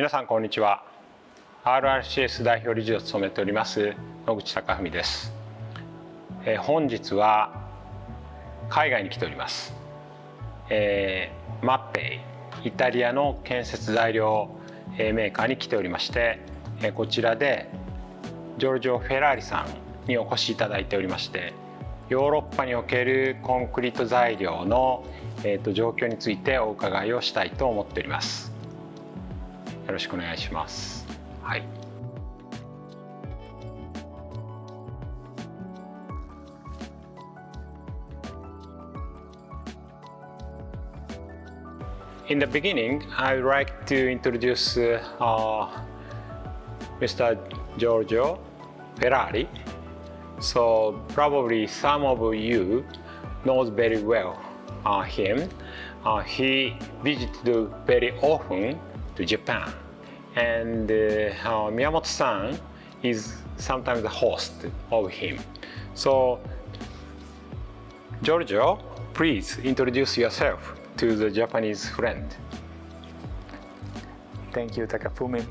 皆さんこんにちは。RRCS 代表理事を務めております野口貴文です。本日は海外に来ております。マッペイ、イタリアの建設材料メーカーに来ておりまして、こちらでジョルジョ・フェラーリさんにお越しいただいておりまして、ヨーロッパにおけるコンクリート材料の、状況についてお伺いをしたいと思っております。よろしくお願いします。はい。In the beginning, I'd like to introduce Mr. Giorgio Ferrari. So probably some of you knows very well him. He visited very often to Japan, and Miyamoto-san is sometimes the host of him. So Giorgio, please introduce yourself to the Japanese friend. Thank you, Takafumi.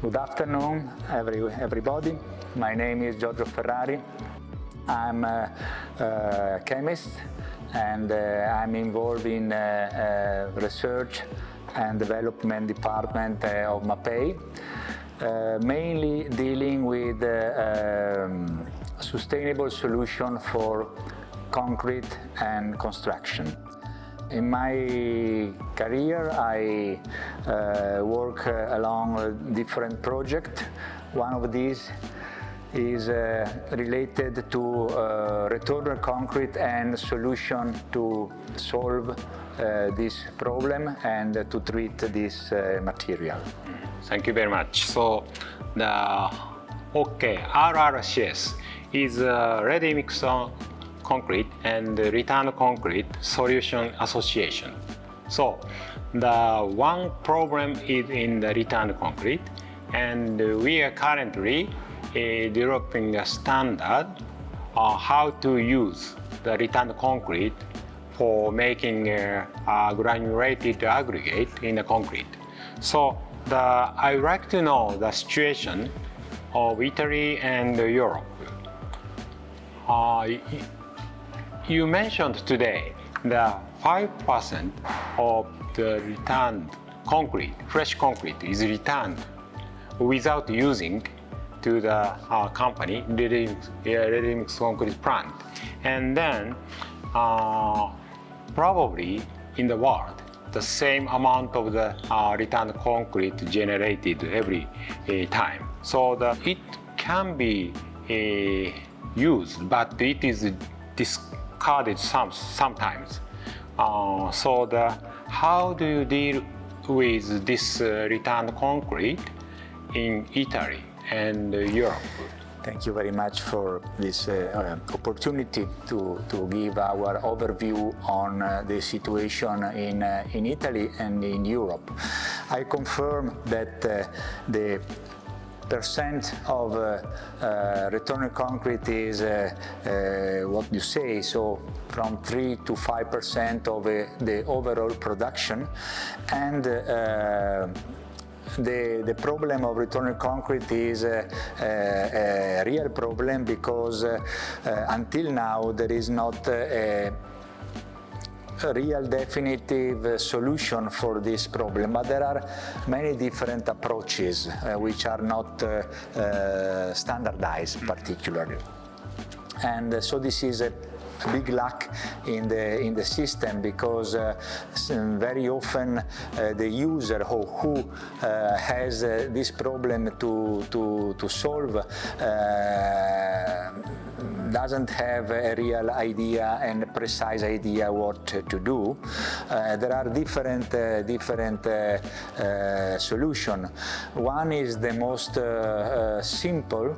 Good afternoon, everybody. My name is Giorgio Ferrari. I'm a chemist, and I'm involved in research and development department of Mapei, mainly dealing with sustainable solution for concrete and construction. In my career, I work along different projects. One of these is related to returner concrete and solution to solve this problem and to treat this material. Thank you very much. So RRCS is a ready mix concrete and return concrete solution association. So the one problem is in the return concrete, and we are currently developing a standard how to use the return concrete for making a granulated aggregate in the concrete. So I would like to know the situation of Italy and Europe. You mentioned today that 5% of the returned concrete, fresh concrete, is returned without using to the company ready mix concrete plant. And then probably in the world, the same amount of the returned concrete generated every time. So it can be used, but it is discarded sometimes. So how do you deal with this returned concrete in Italy and Europe? Thank you very much for this opportunity to give our overview on the situation in Italy and in Europe. I confirm that the percent of returner concrete is what you say, so from 3 to 5% of the overall production, and the problem of returner concrete is a real problem because until now there is not a real definitive solution for this problem, but there are many different approaches which are not standardized particularly. And so this is a big lack in the system, because very often the user who has this problem to solve doesn't have a real idea and a precise idea what to do. There are different solutions. One is the most simple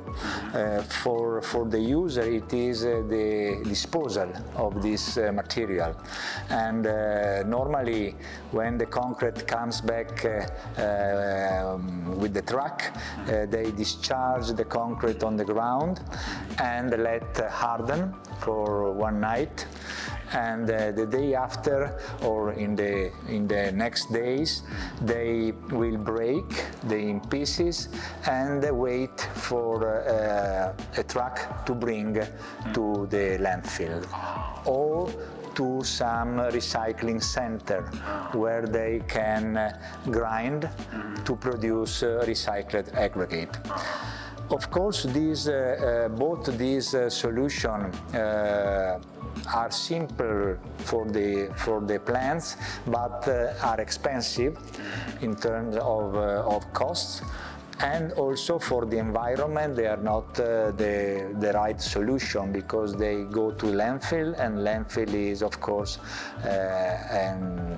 for the user. It is the disposal of this material, and normally when the concrete comes back with the truck, they discharge the concrete on the ground and let harden for one night, and the day after or in the next days they will break in pieces and wait for a truck to bring to the landfill or to some recycling center where they can grind to produce recycled aggregate. Of course, both these solutions are simple for the plants, but are expensive in terms of costs, and also for the environment they are not the right solution, because they go to landfill, and landfill is of course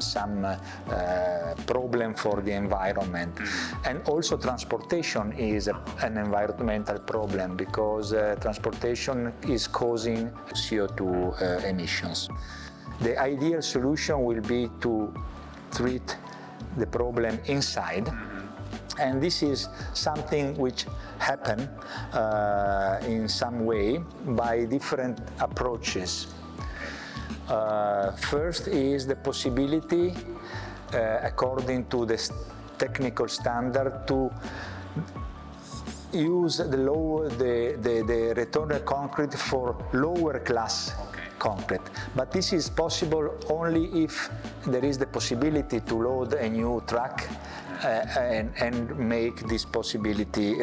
some problem for the environment. And also transportation is an environmental problem, because transportation is causing CO2 emissions. The ideal solution will be to treat the problem inside. And this is something which happens in some way by different approaches. First is the possibility, according to the technical standard, to use the returner concrete for lower class concrete. But this is possible only if there is the possibility to load a new truck and make this possibility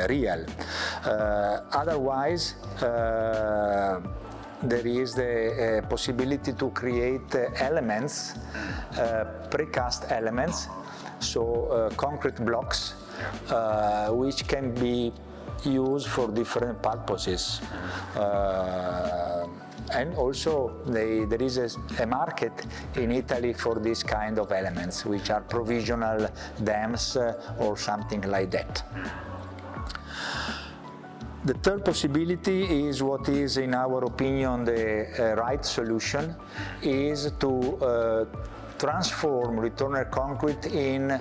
real. Otherwise, there is the possibility to create elements, precast elements, so concrete blocks, which can be used for different purposes. And also there is a market in Italy for this kind of elements, which are provisional dams or something like that. The third possibility is what is, in our opinion, the right solution, is to transform returner concrete in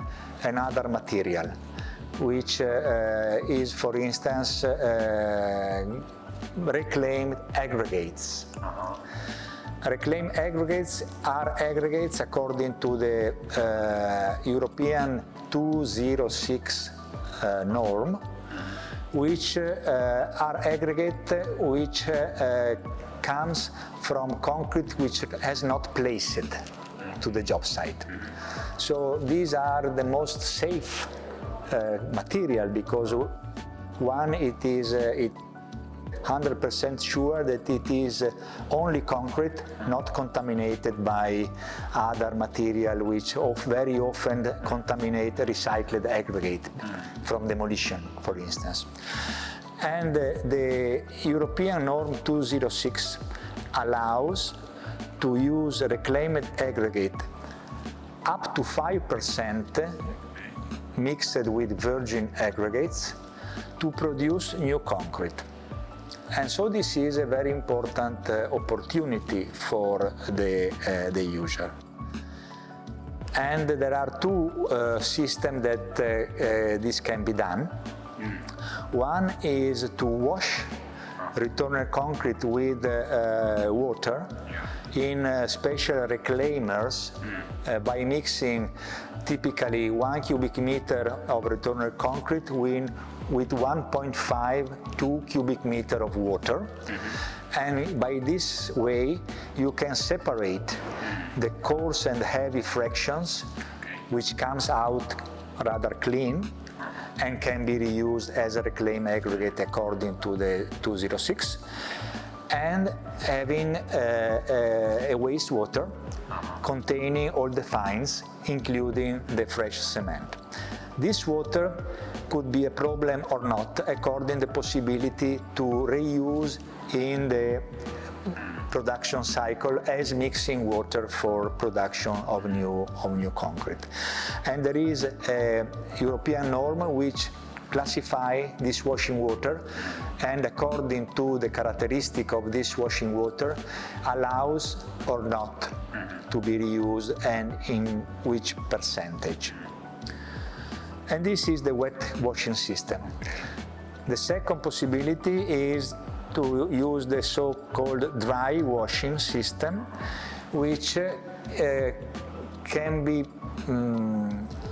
another material, which is, for instance, reclaimed aggregates. Reclaimed aggregates are aggregates according to the European 206 norm, which are aggregate which comes from concrete which has not placed to the job site. So these are the most safe material, because one, it is 100% sure that it is only concrete, not contaminated by other material which very often contaminate recycled aggregate from demolition, for instance. And the European norm 206 allows to use reclaimed aggregate up to 5% mixed with virgin aggregates to produce new concrete. And so this is a very important opportunity for the user. And there are two systems that this can be done. One is to wash returner concrete with water in special reclaimers by mixing typically 1 cubic meter of returner concrete with 1.5 2 cubic meter of water. And by this way you can separate the coarse and heavy fractions, which comes out rather clean and can be reused as a reclaimed aggregate according to the 206, and having a wastewater containing all the fines, including the fresh cement. This water could be a problem or not, according to the possibility to reuse in the production cycle as mixing water for production of new concrete. And there is a European norm which classify this washing water, and according to the characteristic of this washing water allows or not to be reused and in which percentage. And this is the wet washing system. The second possibility is to use the so-called dry washing system, which can be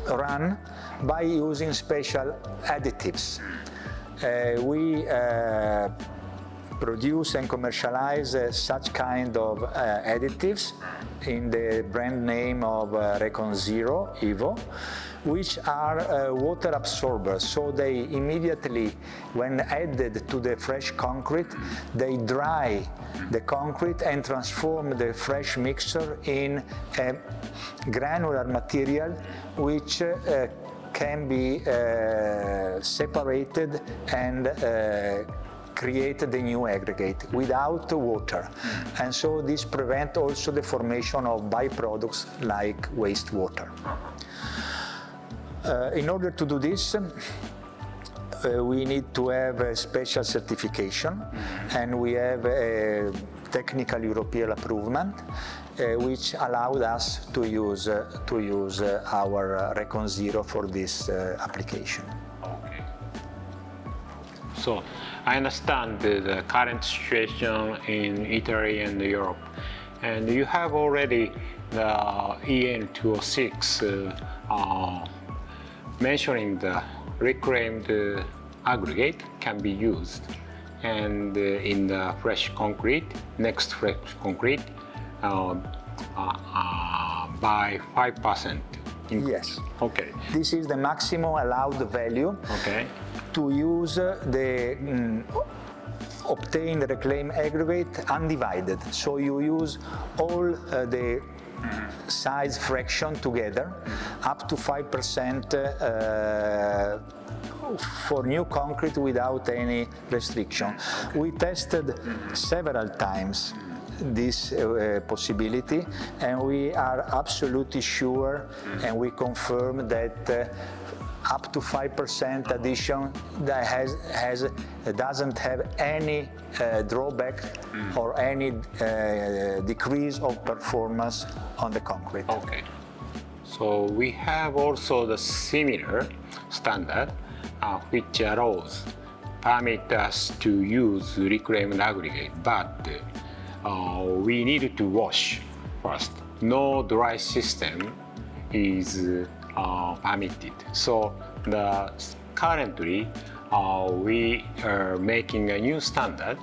run by using special additives. We produce and commercialize such kind of additives in the brand name of Recon Zero Evo, which are water absorbers. So they immediately, when added to the fresh concrete, they dry the concrete and transform the fresh mixture in a granular material which can be separated and create the new aggregate without water. And so this prevents also the formation of byproducts like wastewater. In order to do this, we need to have a special certification, and we have a technical European approval, which allowed us to use our Recon Zero for this application. Okay. So I understand the current situation in Italy and Europe, and you have already the EN 206 mentioning the reclaimed aggregate can be used, and in the fresh concrete, next fresh concrete, by 5%. Yes. Okay. This is the maximum allowed value. Okay. To use the obtained reclaimed aggregate undivided. So you use all the size fraction together, up to 5% for new concrete without any restriction. We tested several times this possibility, and we are absolutely sure, and we confirm that up to 5% addition that doesn't have any drawback or any decrease of performance on the concrete. Okay. So we have also the similar standard which allows permit us to use reclaimed aggregate, but we need to wash first. No dry system is permitted. So currently we are making a new standard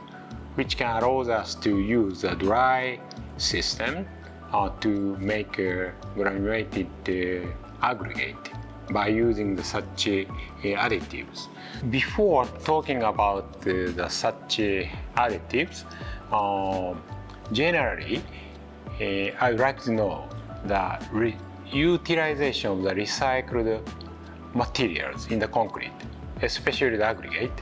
which can allow us to use a dry system to make a granulated aggregate by using such additives. Before talking about such additives, generally I would like to know the utilization of the recycled materials in the concrete, especially the aggregate.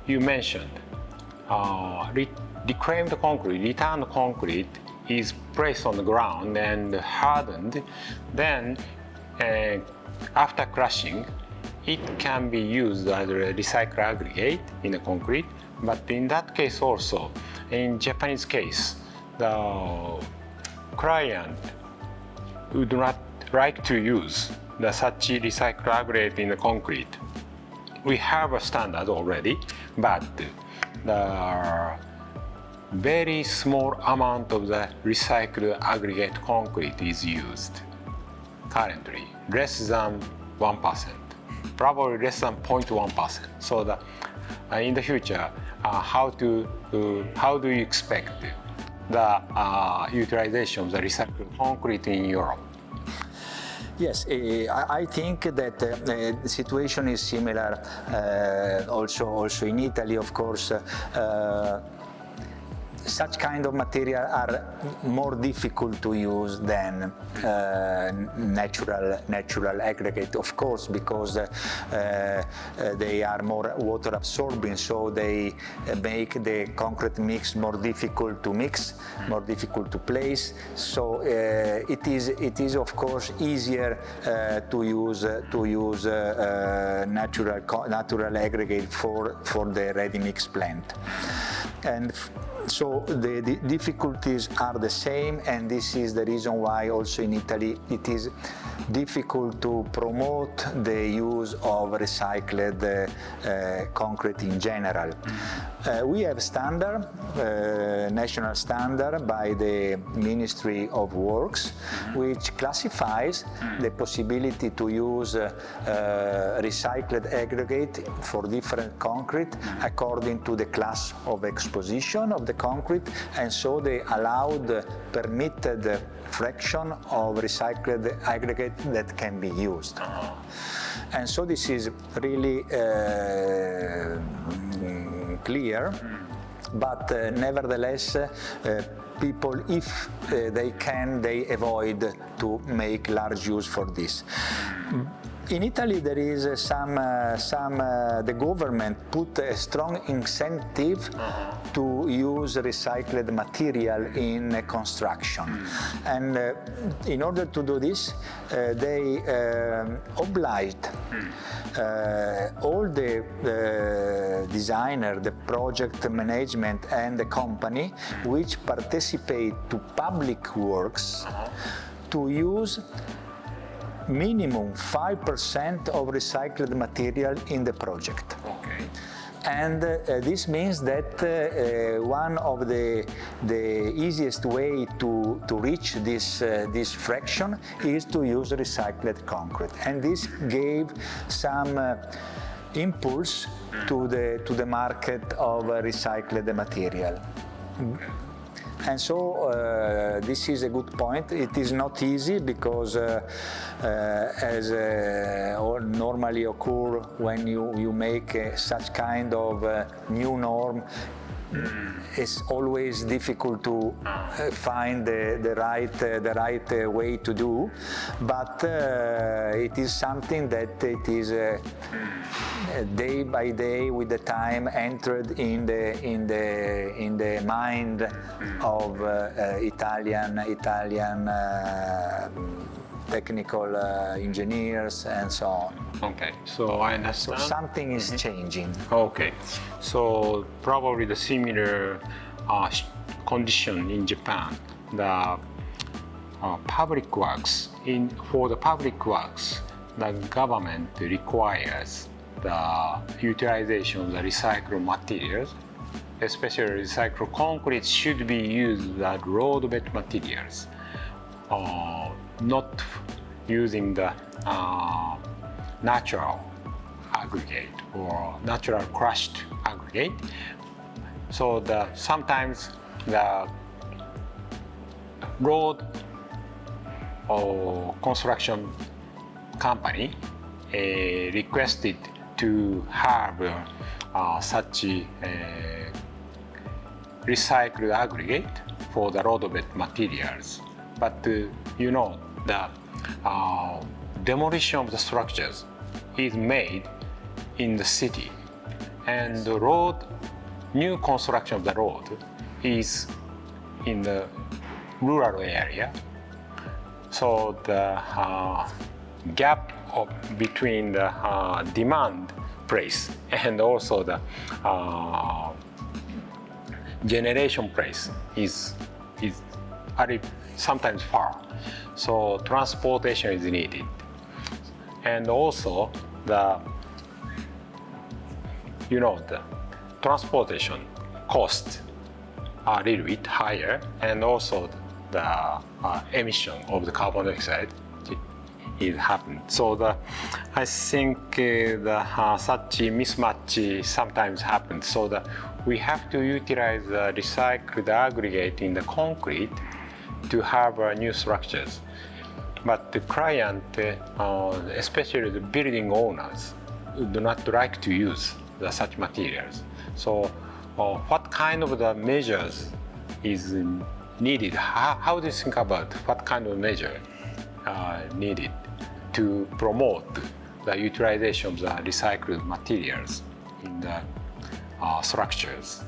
You mentioned reclaimed concrete, returned concrete is placed on the ground and hardened. Then after crushing, it can be used as a recycled aggregate in the concrete. But in that case also, in Japanese case, the client would not like to use such recycled aggregate in the concrete. We have a standard already, but the very small amount of the recycled aggregate concrete is used currently, less than 1%, probably less than 0.1%. So in the future, how do you expect the utilization of the recycled concrete in Europe? Yes, I think that the situation is similar also in Italy, of course. Such kind of material are more difficult to use than natural aggregate, of course, because they are more water absorbing, so they make the concrete mix more difficult to mix, more difficult to place. So it is of course easier to use natural aggregate for the ready mix plant. And So the difficulties are the same, and this is the reason why also in Italy it is difficult to promote the use of recycled concrete in general. We have standard, national standard by the Ministry of Works, which classifies the possibility to use recycled aggregate for different concrete according to the class of exposition of the concrete, and so the allowed permitted fraction of recycled aggregate that can be used. And so this is really clear, but nevertheless people, if they can, they avoid to make large use for this. In Italy, there is the government put a strong incentive to use recycled material in construction. And in order to do this, they obliged all the designer, the project management, and the company which participate to public works to use minimum 5% of recycled material in the project. Okay. And this means that one of the easiest way to reach this fraction is to use recycled concrete. And this gave some impulse to the market of recycled material. And so this is a good point. It is not easy because as normally occur when you make such kind of new norm, it's always difficult to find the right way to do, but it is something that it is day by day with the time entered in the mind of Italian technical engineers and so on. Okay, so I understand. So something is changing. Okay, so probably the similar condition in Japan. The public works, for the public works, the government requires the utilization of the recycled materials, especially recycled concrete should be used as roadbed materials, not using the natural aggregate or natural crushed aggregate. So sometimes the road or construction company requested to have such recycled aggregate for the roadbed materials. But the demolition of the structures is made in the city, and the new construction of the road is in the rural area. So the gap between the demand price and also the generation price is sometimes far. So transportation is needed, and also the transportation costs are a little bit higher, and also the emission of the carbon dioxide it happened. So I think such mismatch sometimes happens. So we have to utilize the recycled aggregate in the concrete to have new structures. But the client, especially the building owners, do not like to use such materials. So what kind of the measures is needed? How do you think about what kind of measure needed to promote the utilization of the recycled materials in the structures?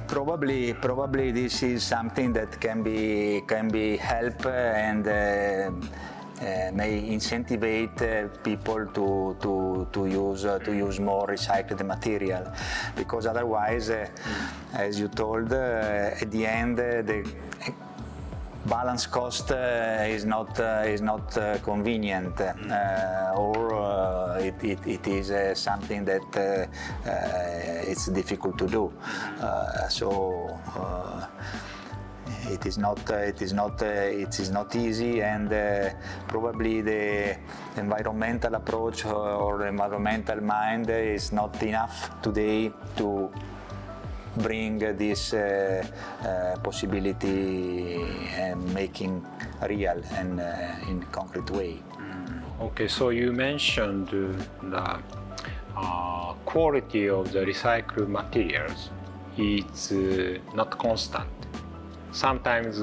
Probably this is something that can be help, and may incentivize people to use more recycled material, because otherwise, as you told, at the end the balance cost is not convenient, or it is something that it's difficult to do. It is not easy, and probably the environmental approach or environmental mind is not enough today to bring this possibility and making real and in concrete way. Okay, so you mentioned the quality of the recycled materials is not constant. Sometimes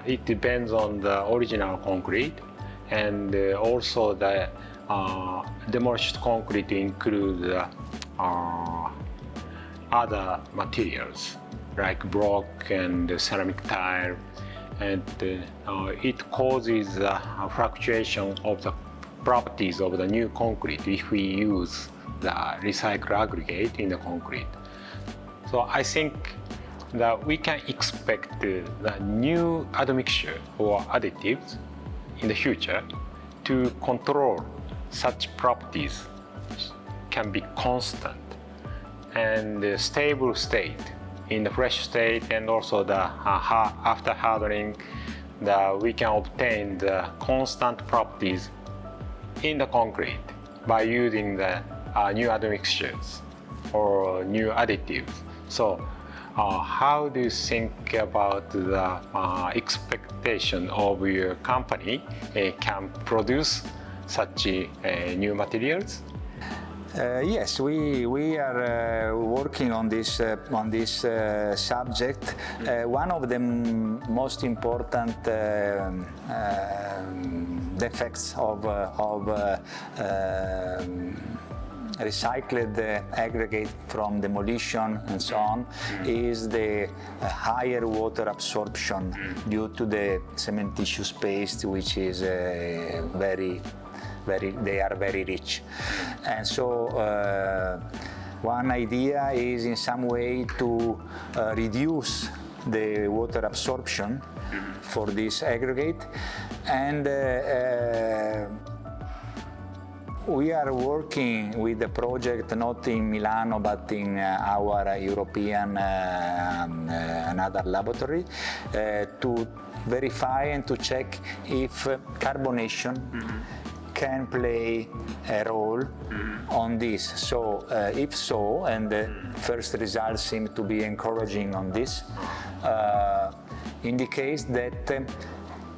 it depends on the original concrete, and also the demolished concrete includes other materials like block and ceramic tile, and it causes a fluctuation of the properties of the new concrete if we use the recycled aggregate in the concrete. So I think that we can expect the new admixture or additives in the future to control such properties can be constant and stable state in the fresh state, and also the after hardening, we can obtain the constant properties in the concrete by using the new admixtures or new additives. So how do you think about the expectation of your company can produce such new materials? Yes, we are working on this subject. One of the most important defects of recycled aggregate from demolition and so on is the higher water absorption due to the cementitious paste, which is they are very rich. And so one idea is in some way to reduce the water absorption for this aggregate, and we are working with the project not in Milano but in our European another laboratory to verify and to check if carbonation can play a role on this. So if so, and the first results seem to be encouraging on this, indicates that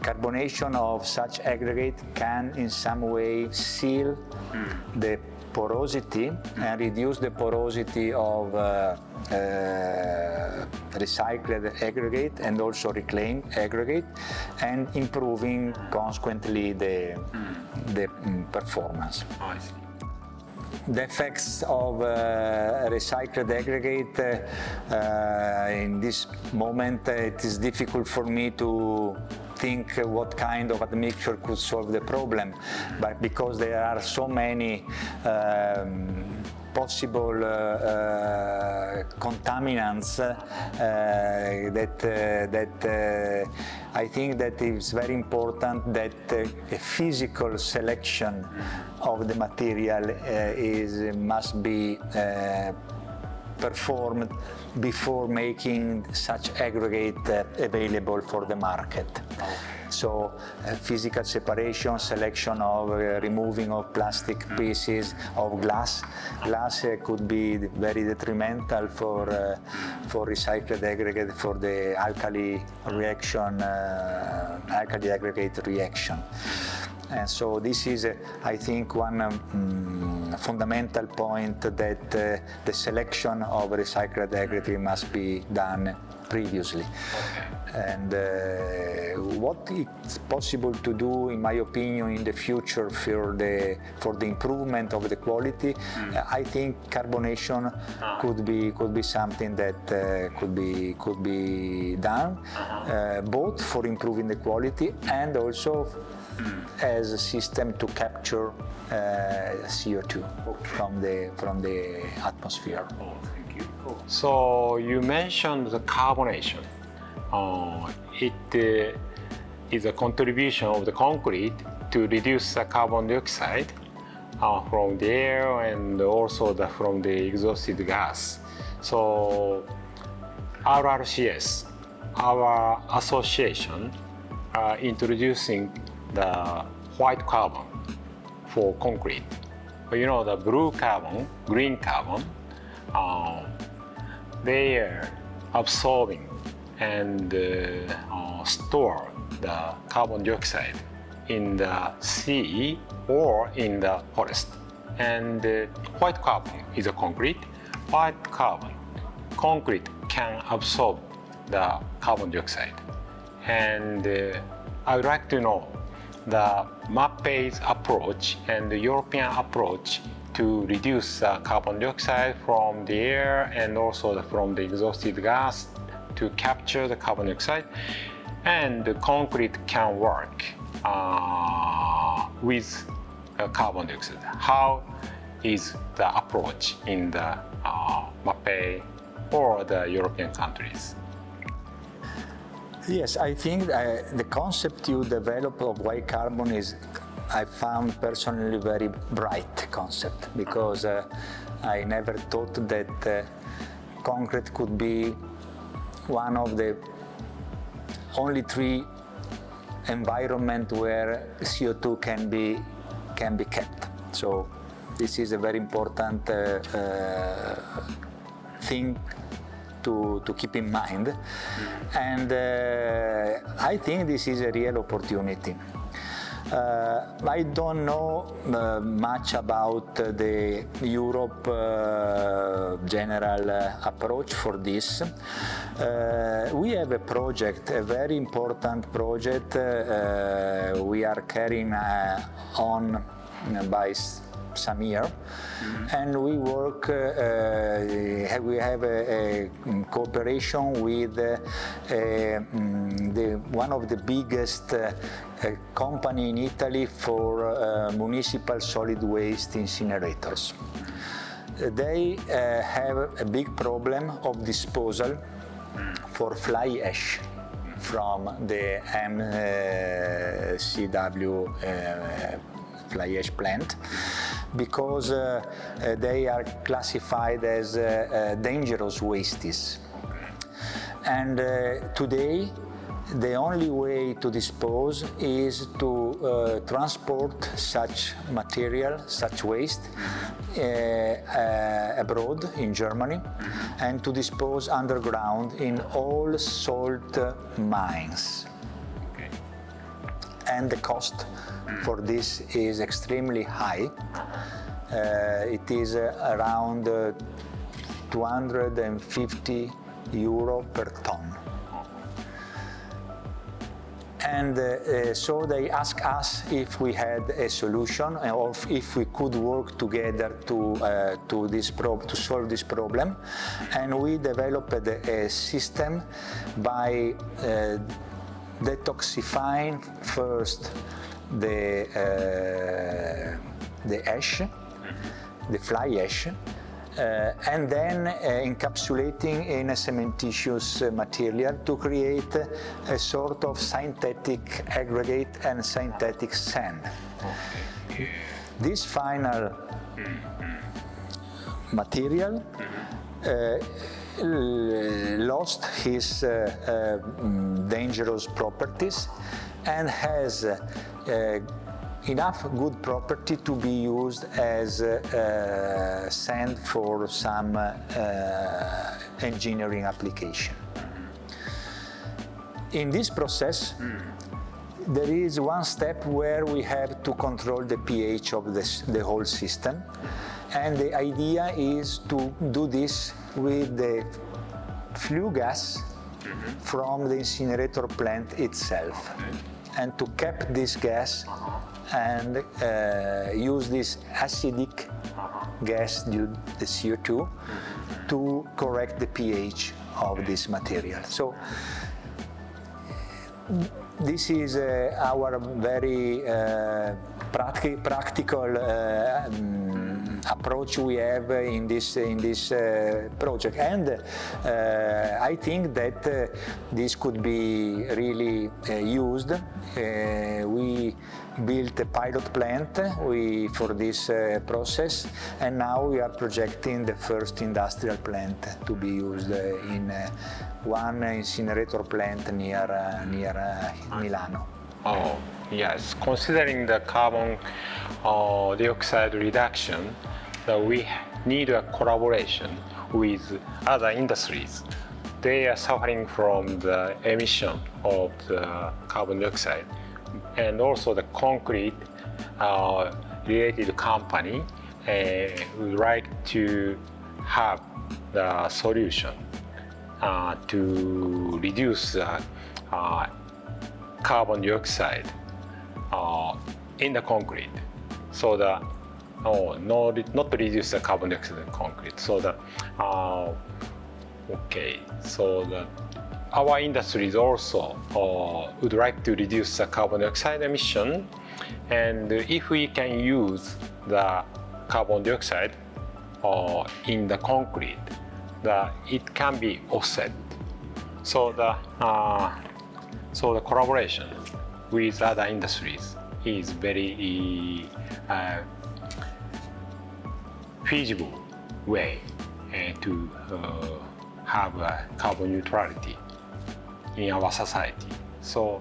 carbonation of such aggregate can in some way seal the porosity and reduce the porosity of recycled aggregate and also reclaimed aggregate, and improving consequently the performance. I see. The effects of recycled aggregate in this moment, it is difficult for me to think what kind of admixture could solve the problem, but because there are so many possible contaminants that I think that it's very important that a physical selection of the material must be performed before making such aggregate available for the market. So physical separation, selection of removing of plastic pieces of glass. Glass could be very detrimental for recycled aggregate, for the alkali reaction, alkali aggregate reaction. And so this is, I think, one fundamental point that the selection of recycled aggregate must be done previously. And what is possible to do, in my opinion, in the future for the improvement of the quality, I think carbonation could be something that could be done, both for improving the quality and also as a system to capture CO2 from the atmosphere. Oh, thank you. So you mentioned the carbonation. It is a contribution of the concrete to reduce the carbon dioxide from the air and also from the exhausted gas. So RRCS, our association, are introducing the white carbon for concrete. You know, the blue carbon, green carbon, they are absorbing and store the carbon dioxide in the sea or in the forest. And white carbon is a concrete. White carbon, concrete can absorb the carbon dioxide. And I would like to know the Mapei's approach and the European approach to reduce carbon dioxide from the air and also from the exhausted gas to capture the carbon dioxide. And the concrete can work with carbon dioxide. How is the approach in the Mapei or the European countries? Yes, I think the concept you develop of white carbon is, I found personally, very bright concept, because I never thought that concrete could be one of the only three environment where CO2 can be kept. So this is a very important thing to keep in mind, and I think this is a real opportunity. I don't know much about the Europe general approach for this. We have a project, a very important project we are carrying on by some year, and we work. We have a cooperation with one of the biggest company in Italy for municipal solid waste incinerators. They have a big problem of disposal for fly ash from the MCW fly ash plant, because they are classified as dangerous wastes. And today, the only way to dispose is to transport such material, such waste, abroad in Germany, and to dispose underground in all salt mines. Okay. And the cost for this is extremely high. It is around 250 euro per ton. And so they asked us if we had a solution, or if we could work together to solve this problem. And we developed a system by detoxifying first the ash, the fly ash, and then encapsulating in a cementitious material to create a sort of synthetic aggregate and synthetic sand. Okay. This final material lost his dangerous properties and has enough good property to be used as sand for some engineering application. In this process, there is one step where we have to control the pH of the whole system, and the idea is to do this with the flue gas from the incinerator plant itself, and to cap this gas and use this acidic gas, the CO2, to correct the pH of this material. So this is our very practical approach we have in this project, and I think that this could be really used. We built a pilot plant for this process, and now we are projecting the first industrial plant to be used in one incinerator plant near Milano. Oh, yes. Considering the carbon dioxide reduction, we need a collaboration with other industries. They are suffering from the emission of the carbon dioxide, and also the concrete related company would like to have the solution to reduce carbon dioxide in the concrete, so that not to reduce the carbon dioxide in concrete. So that so that our industries also would like to reduce the carbon dioxide emission, and if we can use the carbon dioxide in the concrete, it can be offset. So the collaboration with other industries is very feasible way to have carbon neutrality in our society. So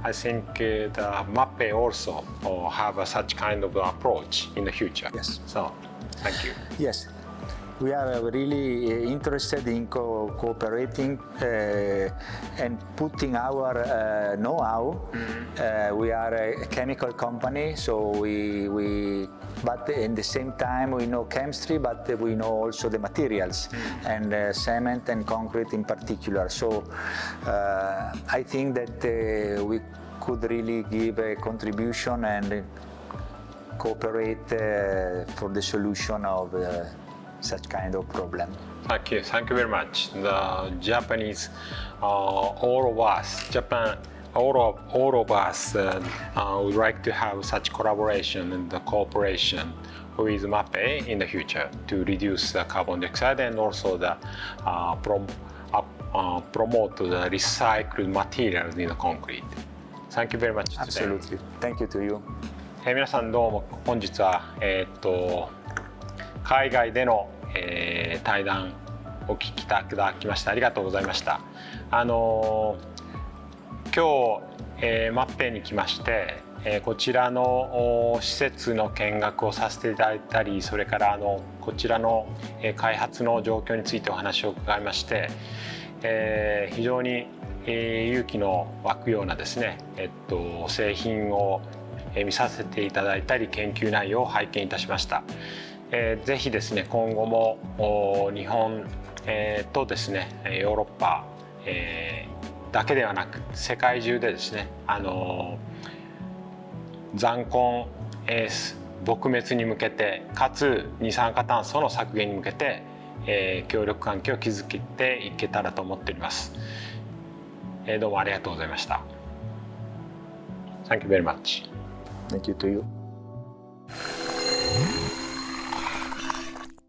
I think the Mapei also have such kind of approach in the future. Yes. So thank you. Yes. We are really interested in cooperating and putting our know-how. We are a chemical company, so but at the same time we know chemistry, but we know also the materials, and cement and concrete in particular. So I think that we could really give a contribution and cooperate for the solution of such kind of problem. Thank you very much. The Japanese, all of us would like to have such collaboration and the cooperation with Mapei in the future to reduce the carbon dioxide, and also the promote the recycled materials in the concrete. Thank you very much today. Absolutely. Thank you to you. 皆さんどうも本日は海外での、対談お聞きいただきましてありがとうございました。今日、マッペイに来まして、こちらの施設の見学をさせていただいたり、それからこちらの開発の状況についてお話を伺いまして、非常に勇気の湧くようなですね、製品を見させていただいたり研究内容を拝見いたしました。ぜひですね今後も日本、とですねヨーロッパ、だけではなく世界中でですね残根、撲滅に向けてかつ二酸化炭素の削減に向けて、協力関係を築けていけたらと思っております。どうもありがとうございました。Thank you very much. Thank you to you.